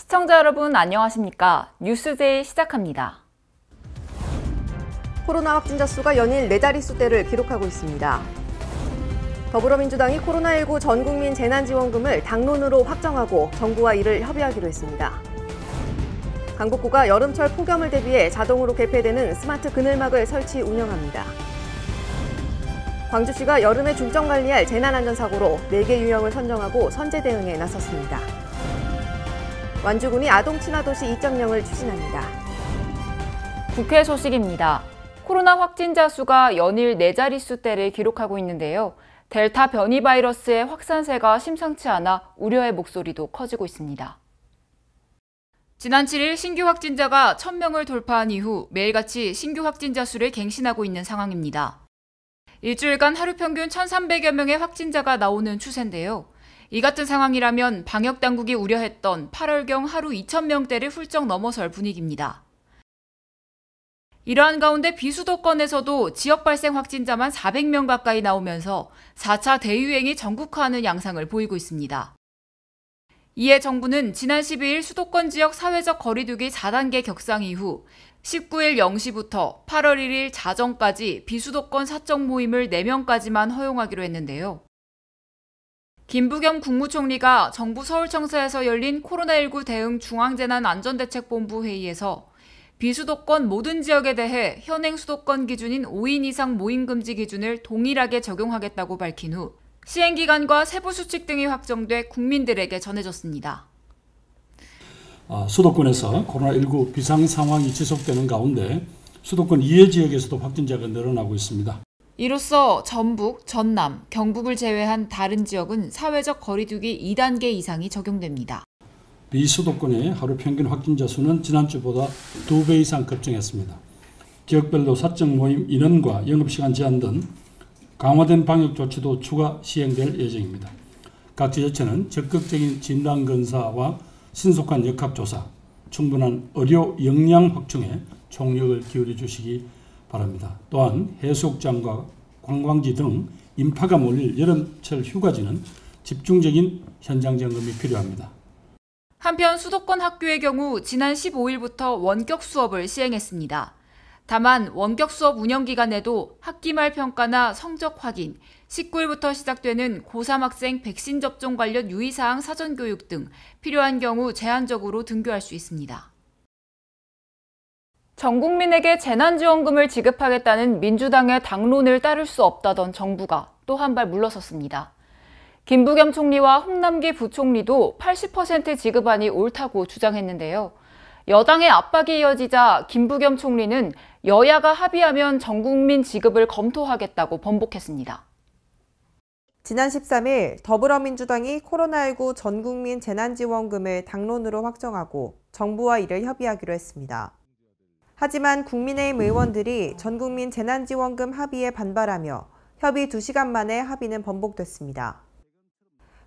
시청자 여러분 안녕하십니까? 뉴스제이 시작합니다. 코로나 확진자 수가 연일 4자릿수대를 기록하고 있습니다. 더불어민주당이 코로나19 전국민 재난지원금을 당론으로 확정하고 정부와 이를 협의하기로 했습니다. 강북구가 여름철 폭염을 대비해 자동으로 개폐되는 스마트 그늘막을 설치 운영합니다. 광주시가 여름에 중점 관리할 재난안전사고로 4개 유형을 선정하고 선제 대응에 나섰습니다. 완주군이 아동 친화도시 2.0을 추진합니다. 국회 소식입니다. 코로나 확진자 수가 연일 4자릿수대를 기록하고 있는데요. 델타 변이 바이러스의 확산세가 심상치 않아 우려의 목소리도 커지고 있습니다. 지난 7일 신규 확진자가 1000명을 돌파한 이후 매일같이 신규 확진자 수를 갱신하고 있는 상황입니다. 일주일간 하루 평균 1300여 명의 확진자가 나오는 추세인데요. 이 같은 상황이라면 방역당국이 우려했던 8월경 하루 2000명대를 훌쩍 넘어설 분위기입니다. 이러한 가운데 비수도권에서도 지역 발생 확진자만 400명 가까이 나오면서 4차 대유행이 전국화하는 양상을 보이고 있습니다. 이에 정부는 지난 12일 수도권 지역 사회적 거리두기 4단계 격상 이후 19일 0시부터 8월 1일 자정까지 비수도권 사적 모임을 4명까지만 허용하기로 했는데요. 김부겸 국무총리가 정부 서울청사에서 열린 코로나19 대응 중앙재난안전대책본부 회의에서 비수도권 모든 지역에 대해 현행 수도권 기준인 5인 이상 모임 금지 기준을 동일하게 적용하겠다고 밝힌 후 시행기간과 세부 수칙 등이 확정돼 국민들에게 전해졌습니다. 수도권에서 코로나19 비상 상황이 지속되는 가운데 수도권 이외 지역에서도 확진자가 늘어나고 있습니다. 이로써 전북, 전남, 경북을 제외한 다른 지역은 사회적 거리두기 2단계 이상이 적용됩니다. 비수도권의 하루 평균 확진자 수는 지난주보다 2배 이상 급증했습니다. 지역별로 사적 모임 인원과 영업시간 제한 등 강화된 방역 조치도 추가 시행될 예정입니다. 각 지자체는 적극적인 진단검사와 신속한 역학조사, 충분한 의료 역량 확충에 총력을 기울여 주시기 바랍니다. 또한 해수욕장과 관광지 등 인파가 몰릴 여름철 휴가지는 집중적인 현장 점검이 필요합니다. 한편 수도권 학교의 경우 지난 15일부터 원격 수업을 시행했습니다. 다만 원격 수업 운영 기간에도 학기 말 평가나 성적 확인, 19일부터 시작되는 고3 학생 백신 접종 관련 유의사항 사전 교육 등 필요한 경우 제한적으로 등교할 수 있습니다. 전 국민에게 재난지원금을 지급하겠다는 민주당의 당론을 따를 수 없다던 정부가 또 한 발 물러섰습니다. 김부겸 총리와 홍남기 부총리도 80% 지급안이 옳다고 주장했는데요. 여당의 압박이 이어지자 김부겸 총리는 여야가 합의하면 전 국민 지급을 검토하겠다고 번복했습니다. 지난 13일 더불어민주당이 코로나19 전국민 재난지원금을 당론으로 확정하고 정부와 이를 협의하기로 했습니다. 하지만 국민의힘 의원들이 전국민 재난지원금 합의에 반발하며 협의 2시간 만에 합의는 번복됐습니다.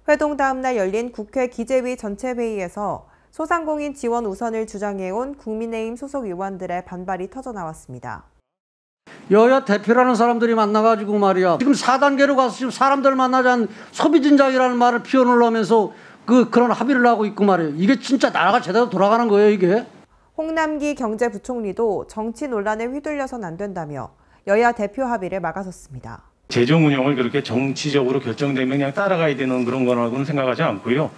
회동 다음 날 열린 국회 기재위 전체 회의에서 소상공인 지원 우선을 주장해온 국민의힘 소속 의원들의 반발이 터져나왔습니다. 여야 대표라는 사람들이 만나가지고 말이야. 지금 4단계로 가서 지금 사람들 만나자는 소비진작이라는 말을 피워놓으면서 그런 합의를 하고 있고 말이에요. 이게 진짜 나라가 제대로 돌아가는 거예요, 이게? 홍남기 경제부총리도 정치 논란에 휘둘려선 안 된다며 여야 대표 합의를 막아섰습니다. 재정 운영을 그렇게 정치적으로 결정되면 그냥 따라가야 되는 그런 거라고는 생각하지 않고요.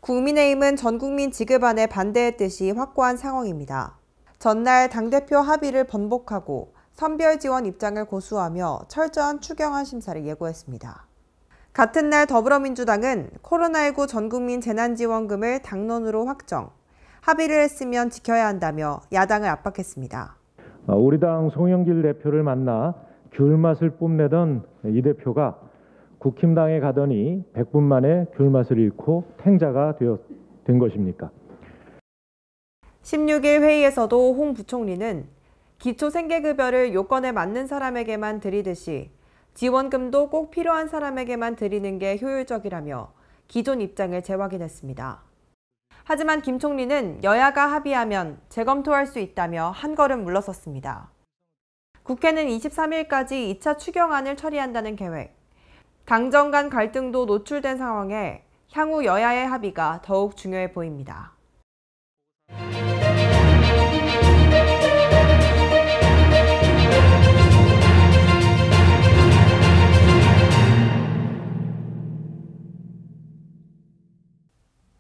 국민의힘은 전국민 지급안에 반대했듯이 확고한 상황입니다. 전날 당대표 합의를 번복하고 선별 지원 입장을 고수하며 철저한 추경안 심사를 예고했습니다. 같은 날 더불어민주당은 코로나19 전국민 재난지원금을 당론으로 확정, 합의를 했으면 지켜야 한다며 야당을 압박했습니다. 우리 당 송영길 대표를 만나 귤맛을 뽐내던 이 대표가 국힘당에 가더니 100분 만에 귤맛을 잃고 탱자가 된 것입니까? 16일 회의에서도 홍 부총리는 기초생계급여를 요건에 맞는 사람에게만 드리듯이 지원금도 꼭 필요한 사람에게만 드리는 게 효율적이라며 기존 입장을 재확인했습니다. 하지만 김 총리는 여야가 합의하면 재검토할 수 있다며 한 걸음 물러섰습니다. 국회는 23일까지 2차 추경안을 처리한다는 계획, 당정 간 갈등도 노출된 상황에 향후 여야의 합의가 더욱 중요해 보입니다.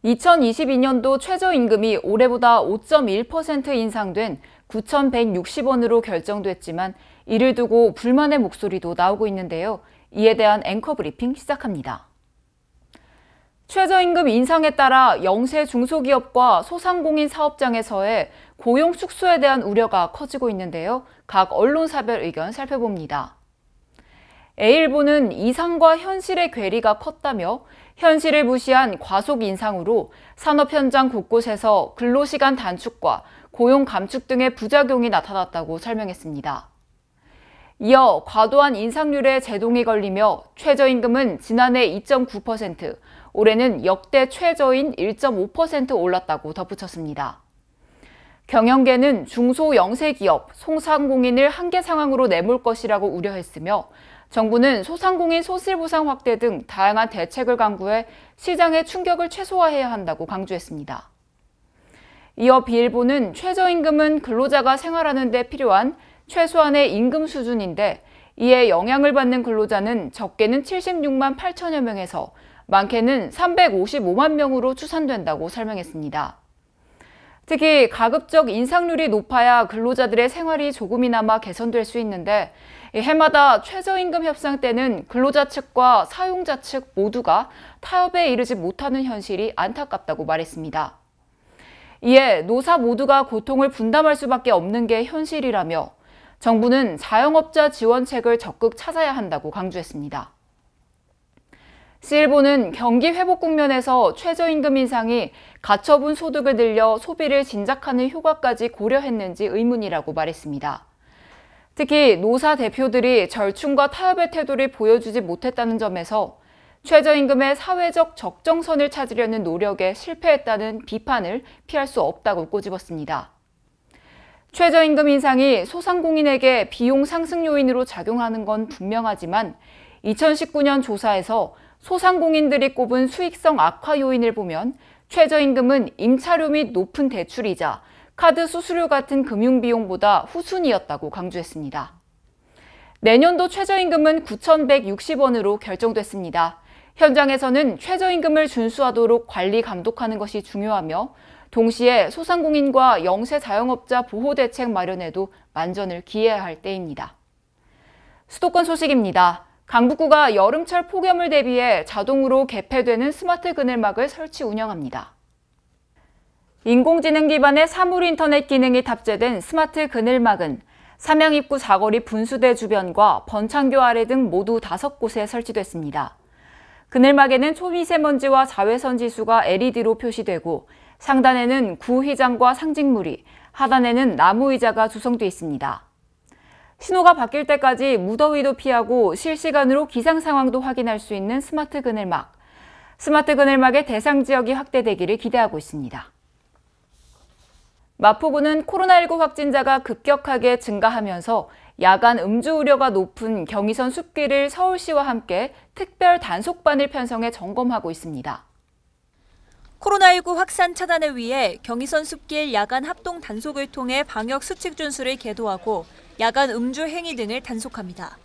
2022년도 최저임금이 올해보다 5.1% 인상된 9,160원으로 결정됐지만 이를 두고 불만의 목소리도 나오고 있는데요. 이에 대한 앵커 브리핑 시작합니다. 최저임금 인상에 따라 영세 중소기업과 소상공인 사업장에서의 고용 축소에 대한 우려가 커지고 있는데요. 각 언론사별 의견 살펴봅니다. A일보는 이상과 현실의 괴리가 컸다며 현실을 무시한 과속 인상으로 산업 현장 곳곳에서 근로시간 단축과 고용 감축 등의 부작용이 나타났다고 설명했습니다. 이어 과도한 인상률에 제동이 걸리며 최저임금은 지난해 2.9%, 올해는 역대 최저인 1.5% 올랐다고 덧붙였습니다. 경영계는 중소 영세기업, 소상공인을 한계 상황으로 내몰 것이라고 우려했으며 정부는 소상공인 소실보상 확대 등 다양한 대책을 강구해 시장의 충격을 최소화해야 한다고 강조했습니다. 이어 B일보는 최저임금은 근로자가 생활하는 데 필요한 최소한의 임금 수준인데 이에 영향을 받는 근로자는 적게는 76만 8천여 명에서 많게는 355만 명으로 추산된다고 설명했습니다. 특히 가급적 인상률이 높아야 근로자들의 생활이 조금이나마 개선될 수 있는데 해마다 최저임금 협상 때는 근로자 측과 사용자 측 모두가 타협에 이르지 못하는 현실이 안타깝다고 말했습니다. 이에 노사 모두가 고통을 분담할 수밖에 없는 게 현실이라며 정부는 자영업자 지원책을 적극 찾아야 한다고 강조했습니다. C일보는 경기 회복 국면에서 최저임금 인상이 가처분 소득을 늘려 소비를 진작하는 효과까지 고려했는지 의문이라고 말했습니다. 특히 노사 대표들이 절충과 타협의 태도를 보여주지 못했다는 점에서 최저임금의 사회적 적정선을 찾으려는 노력에 실패했다는 비판을 피할 수 없다고 꼬집었습니다. 최저임금 인상이 소상공인에게 비용 상승 요인으로 작용하는 건 분명하지만 2019년 조사에서 소상공인들이 꼽은 수익성 악화 요인을 보면 최저임금은 임차료 및 높은 대출이자 카드 수수료 같은 금융비용보다 후순위였다고 강조했습니다. 내년도 최저임금은 9,160원으로 결정됐습니다. 현장에서는 최저임금을 준수하도록 관리 감독하는 것이 중요하며 동시에 소상공인과 영세 자영업자 보호 대책 마련에도 만전을 기해야 할 때입니다. 수도권 소식입니다. 강북구가 여름철 폭염을 대비해 자동으로 개폐되는 스마트 그늘막을 설치 운영합니다. 인공지능 기반의 사물 인터넷 기능이 탑재된 스마트 그늘막은 삼양입구 사거리 분수대 주변과 번창교 아래 등 모두 5곳에 설치됐습니다. 그늘막에는 초미세먼지와 자외선 지수가 LED로 표시되고 상단에는 구휘장과 상징물이, 하단에는 나무 의자가 조성돼 있습니다. 신호가 바뀔 때까지 무더위도 피하고 실시간으로 기상 상황도 확인할 수 있는 스마트 그늘막. 스마트 그늘막의 대상 지역이 확대되기를 기대하고 있습니다. 마포구는 코로나19 확진자가 급격하게 증가하면서 야간 음주 우려가 높은 경의선 숲길을 서울시와 함께 특별 단속반을 편성해 점검하고 있습니다. 코로나19 확산 차단을 위해 경의선 숲길 야간 합동 단속을 통해 방역 수칙 준수를 계도하고 야간 음주 행위 등을 단속합니다.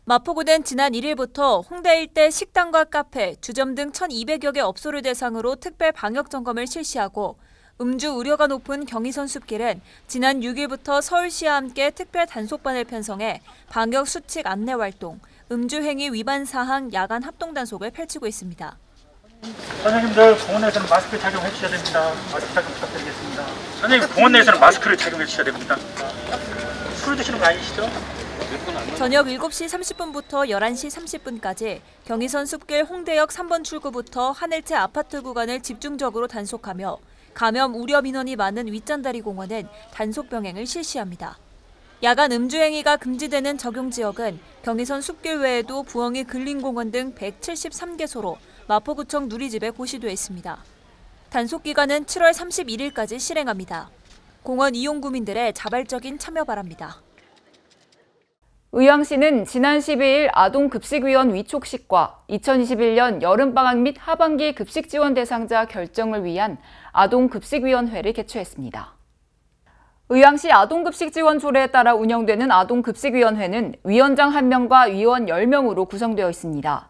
마포구는 지난 1일부터 홍대 일대 식당과 카페, 주점 등 1,200여 개 업소를 대상으로 특별 방역 점검을 실시하고 음주 우려가 높은 경의선 숲길은 지난 6일부터 서울시와 함께 특별 단속반을 편성해 방역 수칙 안내 활동, 음주 행위 위반 사항 야간 합동 단속을 펼치고 있습니다. 선생님들 공원 내에서는 마스크 착용해 주셔야 됩니다. 마스크 착용 부탁드리겠습니다. 선생님 공원 내에서는 마스크를 착용해 주셔야 됩니다. 술 드시는 거 아니시죠? 저녁 7시 30분부터 11시 30분까지 경의선 숲길 홍대역 3번 출구부터 하늘채 아파트 구간을 집중적으로 단속하며 감염 우려 민원이 많은 윗잔다리 공원은 단속 병행을 실시합니다. 야간 음주 행위가 금지되는 적용 지역은 경의선 숲길 외에도 부엉이 근린공원 등 173개소로 마포구청 누리집에 고시돼 있습니다. 단속 기간은 7월 31일까지 실행합니다. 공원 이용 구민들의 자발적인 참여 바랍니다. 의왕시는 지난 12일 아동급식위원 위촉식과 2021년 여름방학 및 하반기 급식지원 대상자 결정을 위한 아동급식위원회를 개최했습니다. 의왕시 아동급식지원 조례에 따라 운영되는 아동급식위원회는 위원장 1명과 위원 10명으로 구성되어 있습니다.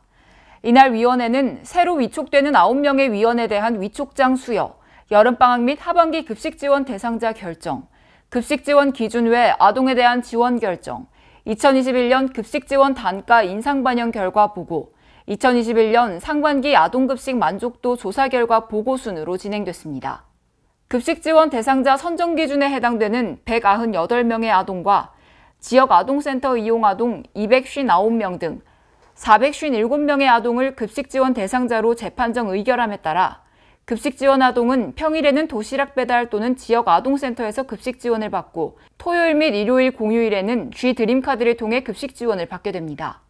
이날 위원회는 새로 위촉되는 9명의 위원에 대한 위촉장 수여, 여름방학 및 하반기 급식지원 대상자 결정, 급식지원 기준 외 아동에 대한 지원 결정, 2021년 급식지원 단가 인상 반영 결과 보고, 2021년 상반기 아동급식 만족도 조사 결과 보고 순으로 진행됐습니다. 급식지원 대상자 선정 기준에 해당되는 198명의 아동과 지역 아동센터 이용 아동 259명 등 457명의 아동을 급식지원 대상자로 재판정 의결함에 따라 급식지원 아동은 평일에는 도시락 배달 또는 지역 아동센터에서 급식지원을 받고 토요일 및 일요일 공휴일에는 G드림카드를 통해 급식지원을 받게 됩니다.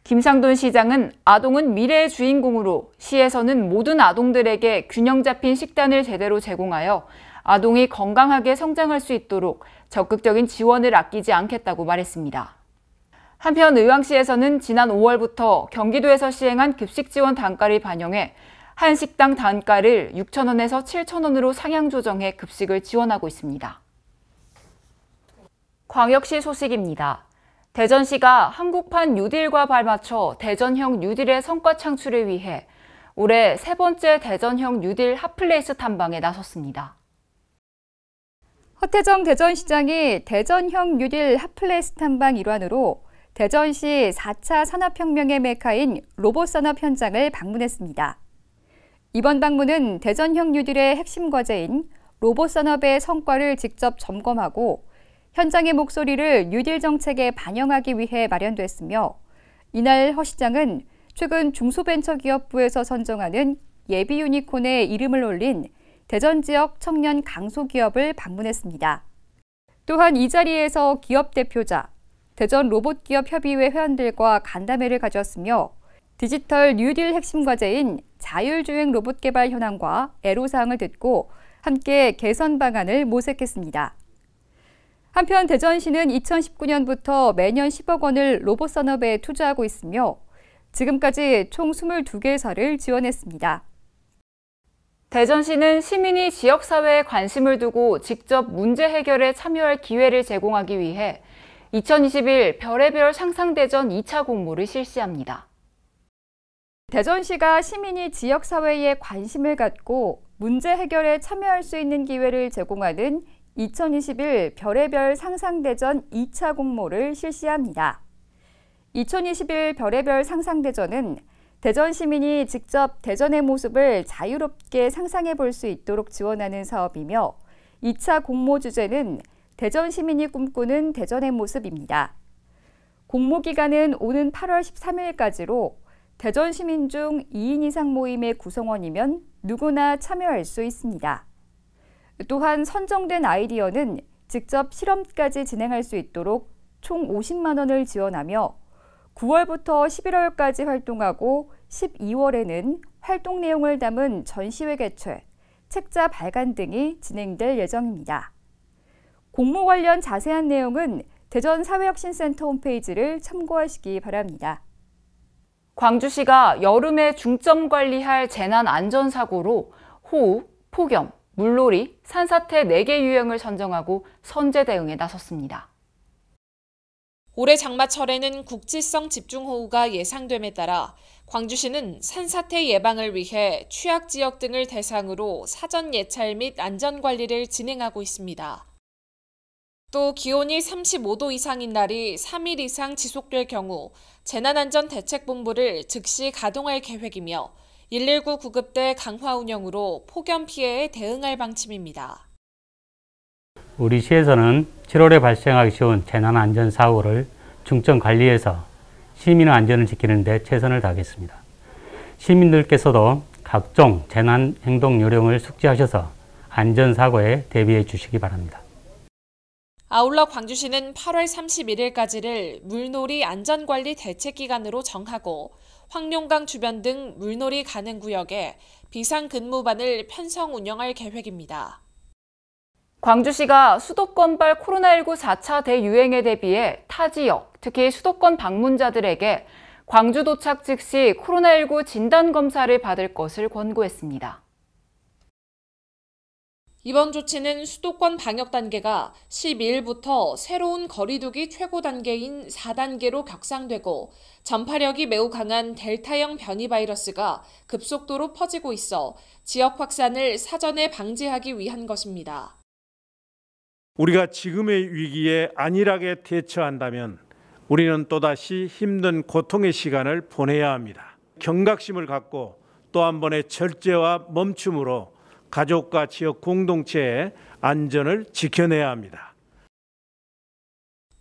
김상돈 시장은 아동은 미래의 주인공으로 시에서는 모든 아동들에게 균형 잡힌 식단을 제대로 제공하여 아동이 건강하게 성장할 수 있도록 적극적인 지원을 아끼지 않겠다고 말했습니다. 한편 의왕시에서는 지난 5월부터 경기도에서 시행한 급식지원 단가를 반영해 한 식당 단가를 6,000원에서 7,000원으로 상향 조정해 급식을 지원하고 있습니다. 광역시 소식입니다. 대전시가 한국판 뉴딜과 발맞춰 대전형 뉴딜의 성과 창출을 위해 올해 세 번째 대전형 뉴딜 핫플레이스 탐방에 나섰습니다. 허태정 대전시장이 대전형 뉴딜 핫플레이스 탐방 일환으로 대전시 4차 산업혁명의 메카인 로봇산업 현장을 방문했습니다. 이번 방문은 대전형 뉴딜의 핵심 과제인 로봇산업의 성과를 직접 점검하고 현장의 목소리를 뉴딜 정책에 반영하기 위해 마련됐으며 이날 허 시장은 최근 중소벤처기업부에서 선정하는 예비 유니콘에 이름을 올린 대전 지역 청년 강소기업을 방문했습니다. 또한 이 자리에서 기업 대표자, 대전 로봇기업협의회 회원들과 간담회를 가졌으며 디지털 뉴딜 핵심 과제인 자율주행 로봇 개발 현황과 애로사항을 듣고 함께 개선 방안을 모색했습니다. 한편 대전시는 2019년부터 매년 10억 원을 로봇 산업에 투자하고 있으며 지금까지 총 22개사를 지원했습니다. 대전시는 시민이 지역사회에 관심을 두고 직접 문제 해결에 참여할 기회를 제공하기 위해 2021 별의별 상상대전 2차 공모를 실시합니다. 대전시가 시민이 지역사회에 관심을 갖고 문제 해결에 참여할 수 있는 기회를 제공하는 2021 별의별 상상대전 2차 공모를 실시합니다. 2021 별의별 상상대전은 대전 시민이 직접 대전의 모습을 자유롭게 상상해 볼 수 있도록 지원하는 사업이며 2차 공모 주제는 대전 시민이 꿈꾸는 대전의 모습입니다. 공모 기간은 오는 8월 13일까지로 대전 시민 중 2인 이상 모임의 구성원이면 누구나 참여할 수 있습니다. 또한 선정된 아이디어는 직접 실험까지 진행할 수 있도록 총 50만 원을 지원하며 9월부터 11월까지 활동하고 12월에는 활동 내용을 담은 전시회 개최, 책자 발간 등이 진행될 예정입니다. 공모 관련 자세한 내용은 대전 사회혁신센터 홈페이지를 참고하시기 바랍니다. 광주시가 여름에 중점 관리할 재난 안전사고로 호우, 폭염, 물놀이, 산사태 4개 유형을 선정하고 선제 대응에 나섰습니다. 올해 장마철에는 국지성 집중호우가 예상됨에 따라 광주시는 산사태 예방을 위해 취약지역 등을 대상으로 사전 예찰 및 안전관리를 진행하고 있습니다. 또 기온이 35도 이상인 날이 3일 이상 지속될 경우 재난안전대책본부를 즉시 가동할 계획이며 119 구급대 강화 운영으로 폭염 피해에 대응할 방침입니다. 우리 시에서는 7월에 발생하기 쉬운 재난안전사고를 중점 관리해서 시민의 안전을 지키는 데 최선을 다하겠습니다. 시민들께서도 각종 재난행동 요령을 숙지하셔서 안전사고에 대비해 주시기 바랍니다. 아울러 광주시는 8월 31일까지를 물놀이 안전관리 대책기간으로 정하고 황룡강 주변 등 물놀이 가능 구역에 비상근무반을 편성 운영할 계획입니다. 광주시가 수도권발 코로나19 4차 대유행에 대비해 타 지역, 특히 수도권 방문자들에게 광주 도착 즉시 코로나19 진단검사를 받을 것을 권고했습니다. 이번 조치는 수도권 방역 단계가 12일부터 새로운 거리두기 최고 단계인 4단계로 격상되고 전파력이 매우 강한 델타형 변이 바이러스가 급속도로 퍼지고 있어 지역 확산을 사전에 방지하기 위한 것입니다. 우리가 지금의 위기에 안일하게 대처한다면 우리는 또다시 힘든 고통의 시간을 보내야 합니다. 경각심을 갖고 또 한 번의 절제와 멈춤으로 가족과 지역 공동체의 안전을 지켜내야 합니다.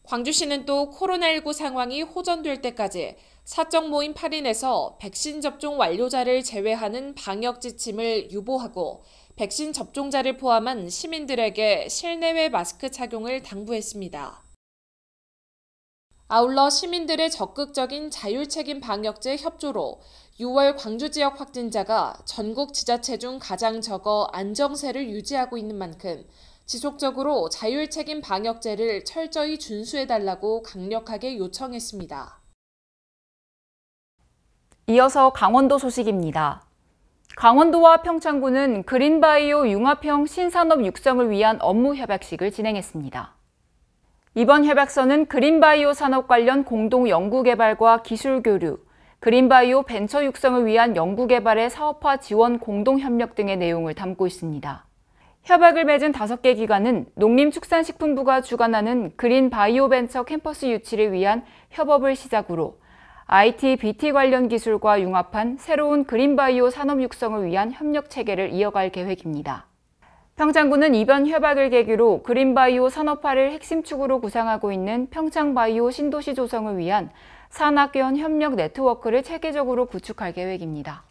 광주시는 또 코로나19 상황이 호전될 때까지 사적 모임 8인에서 백신 접종 완료자를 제외하는 방역 지침을 유보하고 백신 접종자를 포함한 시민들에게 실내외 마스크 착용을 당부했습니다. 아울러 시민들의 적극적인 자율책임 방역제 협조로 6월 광주 지역 확진자가 전국 지자체 중 가장 적어 안정세를 유지하고 있는 만큼 지속적으로 자율책임 방역제를 철저히 준수해달라고 강력하게 요청했습니다. 이어서 강원도 소식입니다. 강원도와 평창군은 그린바이오 융합형 신산업 육성을 위한 업무 협약식을 진행했습니다. 이번 협약서는 그린바이오 산업 관련 공동 연구개발과 기술 교류, 그린바이오 벤처 육성을 위한 연구개발의 사업화 지원 공동협력 등의 내용을 담고 있습니다. 협약을 맺은 5개 기관은 농림축산식품부가 주관하는 그린바이오 벤처 캠퍼스 유치를 위한 협업을 시작으로 IT, BT 관련 기술과 융합한 새로운 그린바이오 산업 육성을 위한 협력 체계를 이어갈 계획입니다. 평창군은 이번 협약을 계기로 그린바이오 산업화를 핵심 축으로 구상하고 있는 평창바이오 신도시 조성을 위한 산학연 협력 네트워크를 체계적으로 구축할 계획입니다.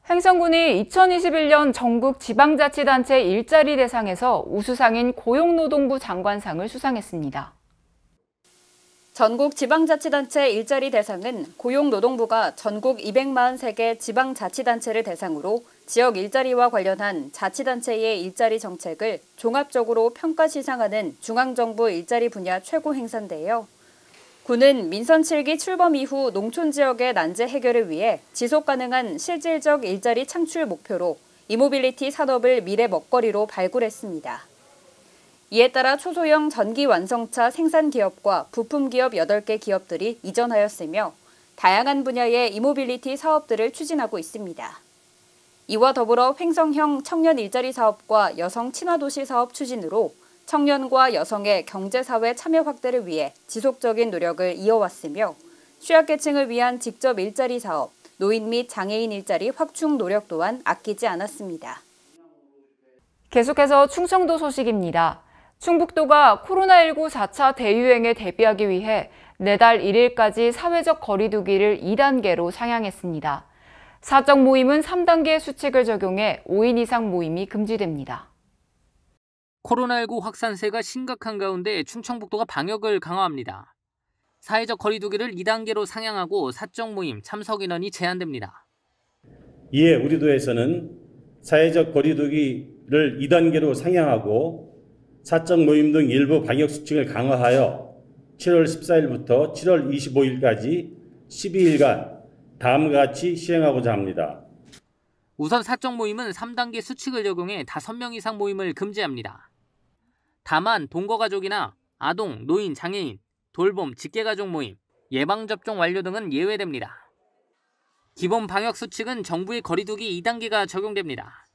행성군이 2021년 전국 지방자치단체 일자리 대상에서 우수상인 고용노동부 장관상을 수상했습니다. 전국 지방자치단체 일자리 대상은 고용노동부가 전국 243개 지방자치단체를 대상으로 지역 일자리와 관련한 자치단체의 일자리 정책을 종합적으로 평가 시상하는 중앙정부 일자리 분야 최고 행사인데요. 군은 민선 7기 출범 이후 농촌 지역의 난제 해결을 위해 지속가능한 실질적 일자리 창출 목표로 이모빌리티 산업을 미래 먹거리로 발굴했습니다. 이에 따라 초소형 전기 완성차 생산 기업과 부품 기업 8개 기업들이 이전하였으며 다양한 분야의 이모빌리티 사업들을 추진하고 있습니다. 이와 더불어 횡성형 청년 일자리 사업과 여성 친화도시 사업 추진으로 청년과 여성의 경제사회 참여 확대를 위해 지속적인 노력을 이어왔으며 취약계층을 위한 직접 일자리 사업, 노인 및 장애인 일자리 확충 노력 또한 아끼지 않았습니다. 계속해서 충청도 소식입니다. 충북도가 코로나19 4차 대유행에 대비하기 위해 내달 1일까지 사회적 거리두기를 2단계로 상향했습니다. 사적 모임은 3단계 수칙을 적용해 5인 이상 모임이 금지됩니다. 코로나19 확산세가 심각한 가운데 충청북도가 방역을 강화합니다. 사회적 거리두기를 2단계로 상향하고 사적 모임 참석 인원이 제한됩니다. 이에 우리 도에서는 사회적 거리두기를 2단계로 상향하고 사적 모임 등 일부 방역 수칙을 강화하여 7월 14일부터 7월 25일까지 12일간 다음과 같이 시행하고자 합니다. 우선 사적 모임은 3단계 수칙을 적용해 5명 이상 모임을 금지합니다. 다만 동거가족이나 아동, 노인, 장애인, 돌봄, 직계가족 모임, 예방접종 완료 등은 예외됩니다. 기본 방역 수칙은 정부의 거리두기 2단계가 적용됩니다.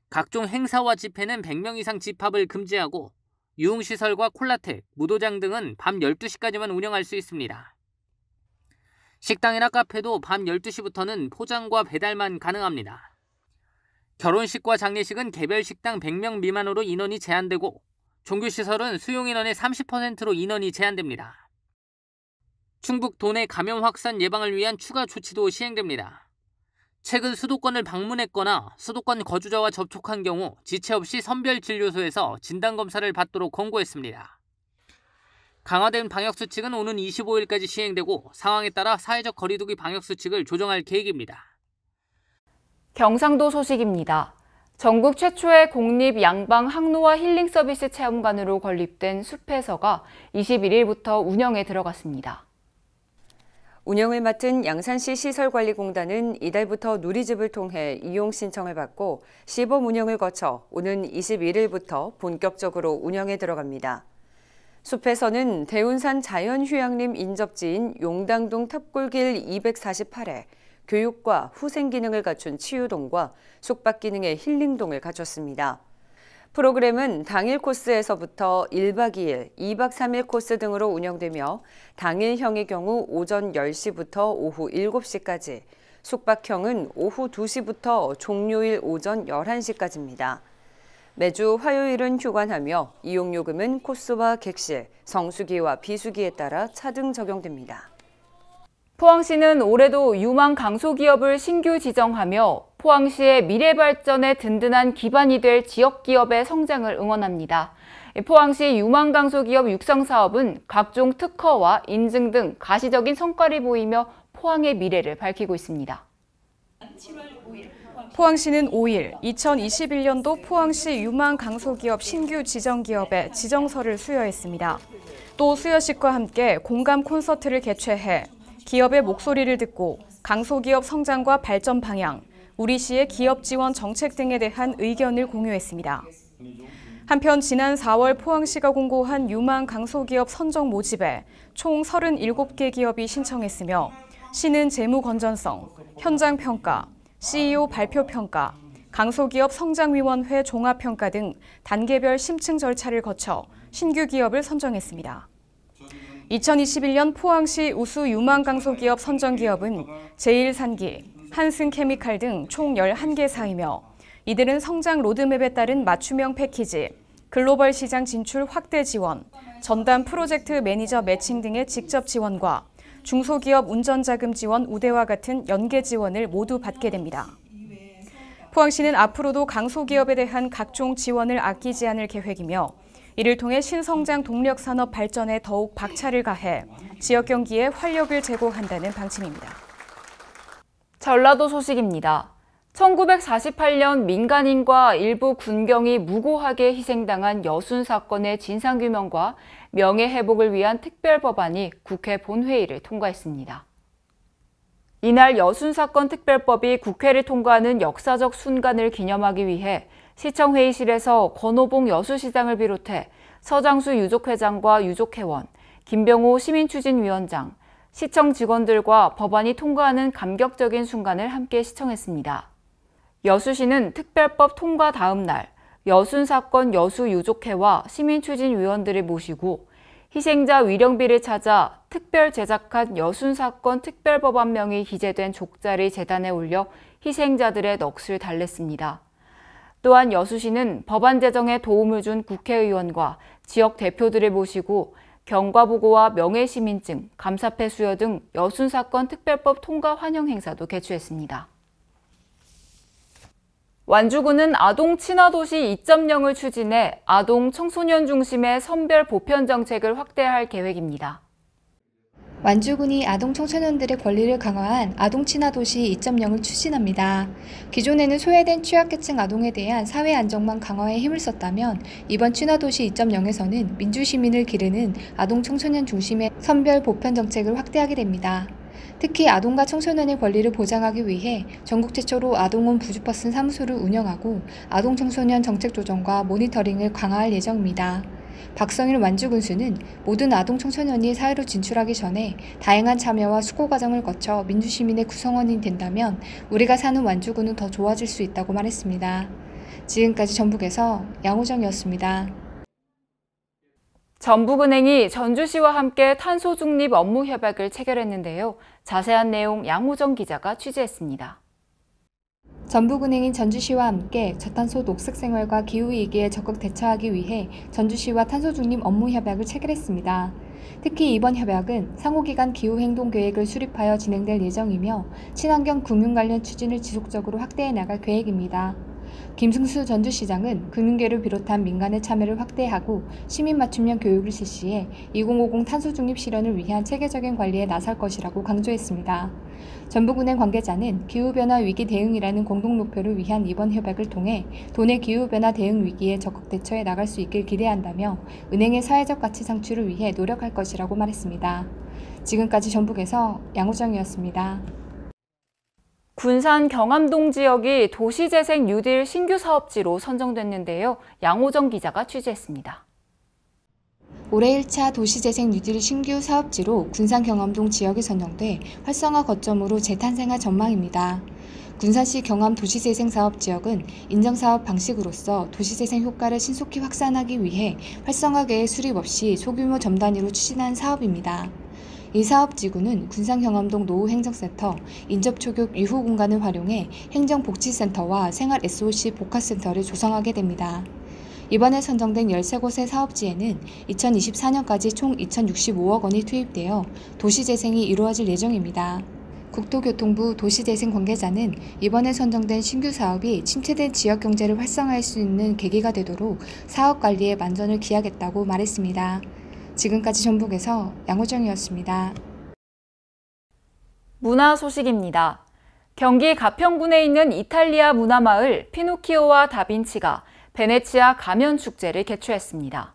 각종 행사와 집회는 100명 이상 집합을 금지하고 유흥시설과 콜라텍, 무도장 등은 밤 12시까지만 운영할 수 있습니다. 식당이나 카페도 밤 12시부터는 포장과 배달만 가능합니다. 결혼식과 장례식은 개별 식당 100명 미만으로 인원이 제한되고 종교시설은 수용인원의 30%로 인원이 제한됩니다. 충북도 내 감염 확산 예방을 위한 추가 조치도 시행됩니다. 최근 수도권을 방문했거나 수도권 거주자와 접촉한 경우 지체 없이 선별진료소에서 진단검사를 받도록 권고했습니다. 강화된 방역수칙은 오는 25일까지 시행되고 상황에 따라 사회적 거리두기 방역수칙을 조정할 계획입니다. 경상도 소식입니다. 전국 최초의 공립 양방 항노화 힐링 서비스 체험관으로 건립된 숲에서가 21일부터 운영에 들어갔습니다. 운영을 맡은 양산시 시설관리공단은 이달부터 누리집을 통해 이용 신청을 받고 시범 운영을 거쳐 오는 21일부터 본격적으로 운영에 들어갑니다. 숲에서는 대운산 자연휴양림 인접지인 용당동 탑골길 248에 교육과 후생 기능을 갖춘 치유동과 숙박 기능의 힐링동을 갖췄습니다. 프로그램은 당일 코스에서부터 1박 2일, 2박 3일 코스 등으로 운영되며 당일형의 경우 오전 10시부터 오후 7시까지, 숙박형은 오후 2시부터 종료일 오전 11시까지입니다. 매주 화요일은 휴관하며 이용요금은 코스와 객실, 성수기와 비수기에 따라 차등 적용됩니다. 포항시는 올해도 유망 강소기업을 신규 지정하며 포항시의 미래 발전에 든든한 기반이 될 지역기업의 성장을 응원합니다. 포항시 유망 강소기업 육성 사업은 각종 특허와 인증 등 가시적인 성과를 보이며 포항의 미래를 밝히고 있습니다. 포항시는 5일 2021년도 포항시 유망 강소기업 신규 지정기업의 지정서를 수여했습니다. 또 수여식과 함께 공감 콘서트를 개최해 기업의 목소리를 듣고 강소기업 성장과 발전 방향, 우리 시의 기업 지원 정책 등에 대한 의견을 공유했습니다. 한편 지난 4월 포항시가 공고한 유망 강소기업 선정 모집에 총 37개 기업이 신청했으며 시는 재무 건전성, 현장 평가, CEO 발표 평가, 강소기업 성장위원회 종합평가 등 단계별 심층 절차를 거쳐 신규 기업을 선정했습니다. 2021년 포항시 우수 유망 강소기업 선정기업은 제일산기, 한승케미칼 등 총 11개사이며 이들은 성장 로드맵에 따른 맞춤형 패키지, 글로벌 시장 진출 확대 지원, 전담 프로젝트 매니저 매칭 등의 직접 지원과 중소기업 운전자금 지원 우대와 같은 연계 지원을 모두 받게 됩니다. 포항시는 앞으로도 강소기업에 대한 각종 지원을 아끼지 않을 계획이며 이를 통해 신성장 동력 산업 발전에 더욱 박차를 가해 지역 경기에 활력을 제공한다는 방침입니다. 전라도 소식입니다. 1948년 민간인과 일부 군경이 무고하게 희생당한 여순 사건의 진상규명과 명예회복을 위한 특별법안이 국회 본회의를 통과했습니다. 이날 여순 사건 특별법이 국회를 통과하는 역사적 순간을 기념하기 위해 시청회의실에서 권오봉 여수시장을 비롯해 서장수 유족회장과 유족회원, 김병호 시민추진위원장, 시청 직원들과 법안이 통과하는 감격적인 순간을 함께 시청했습니다. 여수시는 특별법 통과 다음 날 여순 사건 여수 유족회와 시민추진위원들을 모시고 희생자 위령비를 찾아 특별 제작한 여순 사건 특별법안명이 기재된 족자를 재단에 올려 희생자들의 넋을 달랬습니다. 또한 여수시는 법안 제정에 도움을 준 국회의원과 지역 대표들을 모시고 경과보고와 명예시민증, 감사패 수여 등 여순 사건 특별법 통과 환영 행사도 개최했습니다. 완주군은 아동 친화도시 2.0을 추진해 아동 청소년 중심의 선별 보편 정책을 확대할 계획입니다. 완주군이 아동 청소년들의 권리를 강화한 아동 친화도시 2.0을 추진합니다. 기존에는 소외된 취약계층 아동에 대한 사회 안정망 강화에 힘을 썼다면 이번 친화도시 2.0에서는 민주시민을 기르는 아동 청소년 중심의 선별 보편 정책을 확대하게 됩니다. 특히 아동과 청소년의 권리를 보장하기 위해 전국 최초로 아동원 부주퍼슨 사무소를 운영하고 아동 청소년 정책 조정과 모니터링을 강화할 예정입니다. 박성일 완주군수는 모든 아동 청소년이 사회로 진출하기 전에 다양한 참여와 수고 과정을 거쳐 민주시민의 구성원이 된다면 우리가 사는 완주군은 더 좋아질 수 있다고 말했습니다. 지금까지 전북에서 양호정이었습니다. 전북은행이 전주시와 함께 탄소 중립 업무 협약을 체결했는데요. 자세한 내용 양호정 기자가 취재했습니다. 전북은행인 전주시와 함께 저탄소 녹색 생활과 기후위기에 적극 대처하기 위해 전주시와 탄소중립 업무 협약을 체결했습니다. 특히 이번 협약은 상호기간 기후행동계획을 수립하여 진행될 예정이며 친환경 금융 관련 추진을 지속적으로 확대해 나갈 계획입니다. 김승수 전주시장은 금융계를 비롯한 민간의 참여를 확대하고 시민 맞춤형 교육을 실시해 2050 탄소중립 실현을 위한 체계적인 관리에 나설 것이라고 강조했습니다. 전북은행 관계자는 기후변화 위기 대응이라는 공동 목표를 위한 이번 협약을 통해 도내 기후변화 대응 위기에 적극 대처해 나갈 수 있길 기대한다며 은행의 사회적 가치 창출을 위해 노력할 것이라고 말했습니다. 지금까지 전북에서 양호정이었습니다. 군산 경암동 지역이 도시재생 뉴딜 신규 사업지로 선정됐는데요. 양호정 기자가 취재했습니다. 올해 1차 도시재생 뉴딜 신규 사업지로 군산 경암동 지역이 선정돼 활성화 거점으로 재탄생할 전망입니다. 군산시 경암 도시재생 사업 지역은 인정사업 방식으로서 도시재생 효과를 신속히 확산하기 위해 활성화 계획 수립 없이 소규모 점단위로 추진한 사업입니다. 이 사업지구는 군산 경암동 노후행정센터, 인접초교 유후 공간을 활용해 행정복지센터와 생활 SOC 복합센터를 조성하게 됩니다. 이번에 선정된 13곳의 사업지에는 2024년까지 총 2,065억 원이 투입되어 도시재생이 이루어질 예정입니다. 국토교통부 도시재생 관계자는 이번에 선정된 신규 사업이 침체된 지역 경제를 활성화할 수 있는 계기가 되도록 사업 관리에 만전을 기하겠다고 말했습니다. 지금까지 전북에서 양호정이었습니다. 문화 소식입니다. 경기 가평군에 있는 이탈리아 문화마을 피노키오와 다빈치가 베네치아 가면축제를 개최했습니다.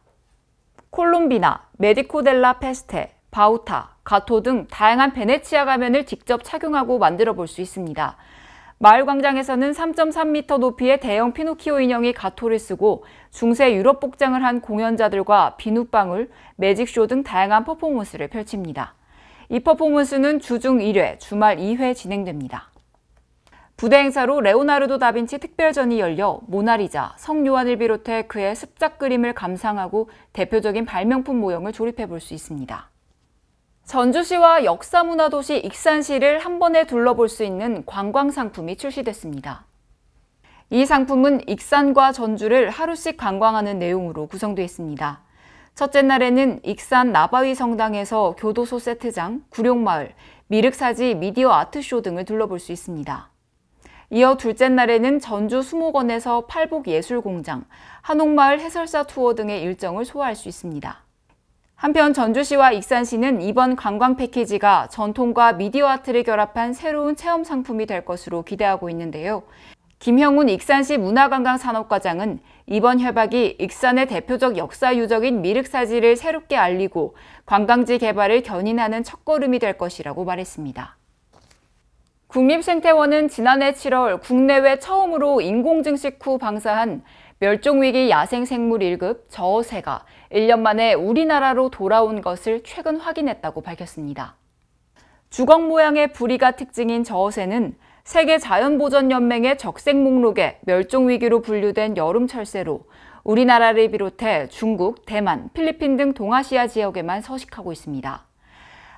콜롬비나, 메디코 델라 페스테, 바우타, 가토 등 다양한 베네치아 가면을 직접 착용하고 만들어 볼 수 있습니다. 마을 광장에서는 3.3m 높이의 대형 피노키오 인형이 가토를 쓰고 중세 유럽 복장을 한 공연자들과 비눗방울, 매직쇼 등 다양한 퍼포먼스를 펼칩니다. 이 퍼포먼스는 주중 1회, 주말 2회 진행됩니다. 부대 행사로 레오나르도 다빈치 특별전이 열려 모나리자, 성요한을 비롯해 그의 습작 그림을 감상하고 대표적인 발명품 모형을 조립해 볼 수 있습니다. 전주시와 역사문화도시 익산시를 한 번에 둘러볼 수 있는 관광상품이 출시됐습니다. 이 상품은 익산과 전주를 하루씩 관광하는 내용으로 구성되어 있습니다. 첫째 날에는 익산 나바위 성당에서 교도소 세트장, 구룡마을, 미륵사지 미디어 아트쇼 등을 둘러볼 수 있습니다. 이어 둘째 날에는 전주 수목원에서 팔복예술공장, 한옥마을 해설사 투어 등의 일정을 소화할 수 있습니다. 한편 전주시와 익산시는 이번 관광 패키지가 전통과 미디어 아트를 결합한 새로운 체험 상품이 될 것으로 기대하고 있는데요. 김형훈 익산시 문화관광산업과장은 이번 협약이 익산의 대표적 역사 유적인 미륵사지를 새롭게 알리고 관광지 개발을 견인하는 첫걸음이 될 것이라고 말했습니다. 국립생태원은 지난해 7월 국내외 처음으로 인공증식 후 방사한 멸종위기 야생생물 1급 저어새가 1년 만에 우리나라로 돌아온 것을 최근 확인했다고 밝혔습니다. 주걱 모양의 부리가 특징인 저어새는 세계자연보전연맹의 적색 목록에 멸종위기로 분류된 여름철새로 우리나라를 비롯해 중국, 대만, 필리핀 등 동아시아 지역에만 서식하고 있습니다.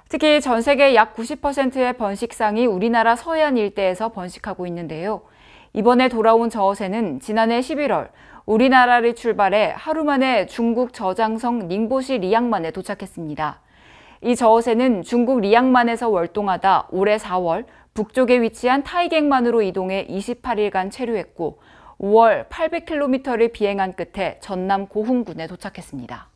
특히 전 세계 약 90%의 번식상이 우리나라 서해안 일대에서 번식하고 있는데요. 이번에 돌아온 저어새는 지난해 11월 우리나라를 출발해 하루 만에 중국 저장성 닝보시 리양만에 도착했습니다. 이 저어새는 중국 리양만에서 월동하다 올해 4월 북쪽에 위치한 타이갱만으로 이동해 28일간 체류했고 5월 800km를 비행한 끝에 전남 고흥군에 도착했습니다.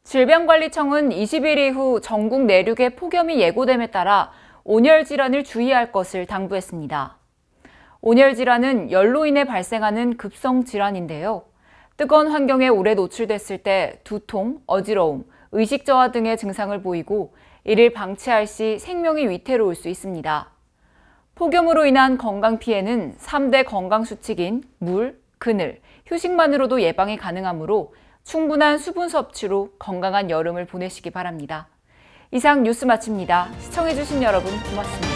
질병관리청은 20일 이후 전국 내륙에 폭염이 예고됨에 따라 온열 질환을 주의할 것을 당부했습니다. 온열 질환은 열로 인해 발생하는 급성 질환인데요. 뜨거운 환경에 오래 노출됐을 때 두통, 어지러움, 의식 저하 등의 증상을 보이고 이를 방치할 시 생명이 위태로울 수 있습니다. 폭염으로 인한 건강 피해는 3대 건강 수칙인 물, 그늘, 휴식만으로도 예방이 가능하므로 충분한 수분 섭취로 건강한 여름을 보내시기 바랍니다. 이상 뉴스 마칩니다. 시청해주신 여러분 고맙습니다.